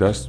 10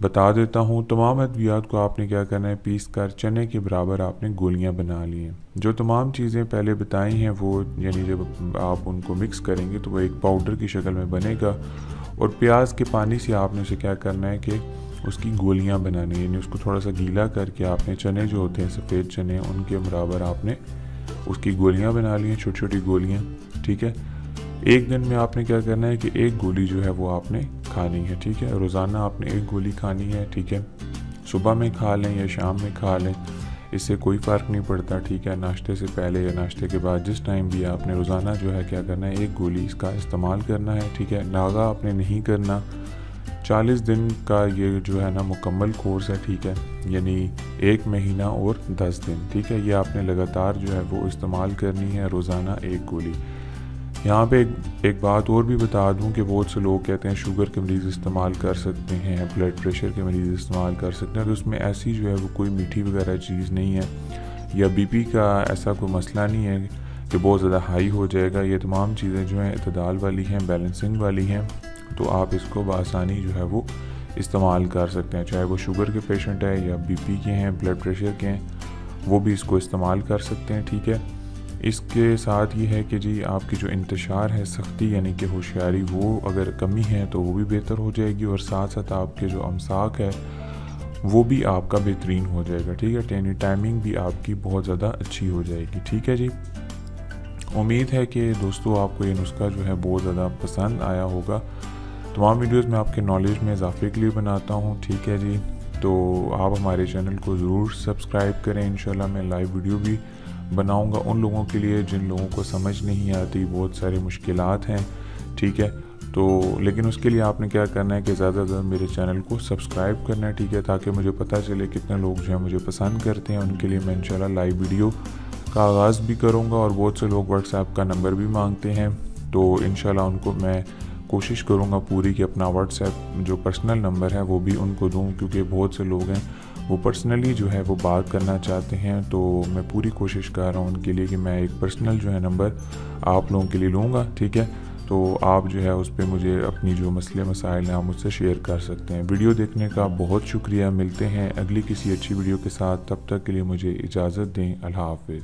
बता देता हूँ। तमाम अद्वियात को आपने क्या करना है, पीस कर चने के बराबर आपने गोलियाँ बना ली हैं। जो तमाम चीज़ें पहले बताई हैं वो यानी जब आप उनको मिक्स करेंगे तो वो एक पाउडर की शक्ल में बनेगा, और प्याज के पानी से आपने उसे क्या करना है कि उसकी गोलियाँ बनानी है, यानी उसको थोड़ा सा गीला करके आपने चने जो होते हैं सफ़ेद चने, उनके बराबर आपने उसकी गोलियाँ बना ली हैं, छोटी छोटी गोलियाँ। ठीक है, एक दिन में आपने क्या करना है कि एक गोली जो है वो आपने खानी है। ठीक है, रोज़ाना आपने एक गोली खानी है। ठीक है, सुबह में खा लें या शाम में खा लें, इससे कोई फ़र्क नहीं पड़ता। ठीक है, नाश्ते से पहले या नाश्ते के बाद, जिस टाइम भी आपने रोज़ाना जो है क्या करना है, एक गोली इसका इस्तेमाल करना है। ठीक है, नागा आपने नहीं करना। 40 दिन का ये जो है ना मुकम्मल कोर्स है। ठीक है, यानी 1 महीना और 10 दिन। ठीक है, ये आपने लगातार जो है वो इस्तेमाल करनी है, रोज़ाना एक गोली। यहाँ पे एक बात और भी बता दूँ कि बहुत से लोग कहते हैं शुगर के मरीज़ इस्तेमाल कर सकते हैं, ब्लड प्रेशर के मरीज़ इस्तेमाल कर सकते हैं, तो उसमें ऐसी जो है वो कोई मीठी वगैरह चीज़ नहीं है, या बीपी का ऐसा कोई मसला नहीं है कि बहुत ज़्यादा हाई हो जाएगा। ये तमाम चीज़ें जो हैं इतदाल वाली हैं, बैलेंसिंग वाली हैं, तो आप इसको बआसानी जो है वो इस्तेमाल कर सकते हैं। चाहे वो शुगर के पेशेंट है या बीपी के हैं, ब्लड प्रेशर के हैं, वो भी इसको इस्तेमाल कर सकते हैं। ठीक है, इसके साथ ये है कि जी आपकी जो इंतशार है, सख्ती यानी कि होशियारी, वो अगर कमी है तो वो भी बेहतर हो जाएगी, और साथ साथ आपके जो अमसाक है वो भी आपका बेहतरीन हो जाएगा। ठीक है, यानी टाइमिंग भी आपकी बहुत ज़्यादा अच्छी हो जाएगी। ठीक है जी, उम्मीद है कि दोस्तों आपको ये नुस्खा जो है बहुत ज़्यादा पसंद आया होगा। तमाम वीडियोस मैं आपके नॉलेज में इजाफे के लिए बनाता हूँ। ठीक है जी, तो आप हमारे चैनल को ज़रूर सब्सक्राइब करें। इंशाल्लाह मैं लाइव वीडियो भी बनाऊंगा उन लोगों के लिए जिन लोगों को समझ नहीं आती, बहुत सारी मुश्किलात हैं। ठीक है, तो लेकिन उसके लिए आपने क्या करना है कि ज़्यादा से ज़्यादा मेरे चैनल को सब्सक्राइब करना है। ठीक है, ताकि मुझे पता चले कितने लोग जो है मुझे पसंद करते हैं। उनके लिए मैं इंशाल्लाह लाइव वीडियो का आगाज़ भी करूँगा, और बहुत से लोग व्हाट्सएप का नंबर भी मांगते हैं, तो इंशाल्लाह उनको मैं कोशिश करूँगा पूरी कि अपना व्हाट्सएप जो पर्सनल नंबर है वो भी उनको दूँ, क्योंकि बहुत से लोग हैं वो पर्सनली जो है वो बात करना चाहते हैं। तो मैं पूरी कोशिश कर रहा हूँ उनके लिए कि मैं एक पर्सनल जो है नंबर आप लोगों के लिए लूँगा। ठीक है, तो आप जो है उस पर मुझे अपनी जो मसले मसाइल हैं आप मुझसे शेयर कर सकते हैं। वीडियो देखने का बहुत शुक्रिया। मिलते हैं अगली किसी अच्छी वीडियो के साथ, तब तक के लिए मुझे इजाज़त दें। अल्लाह हाफ़िज़।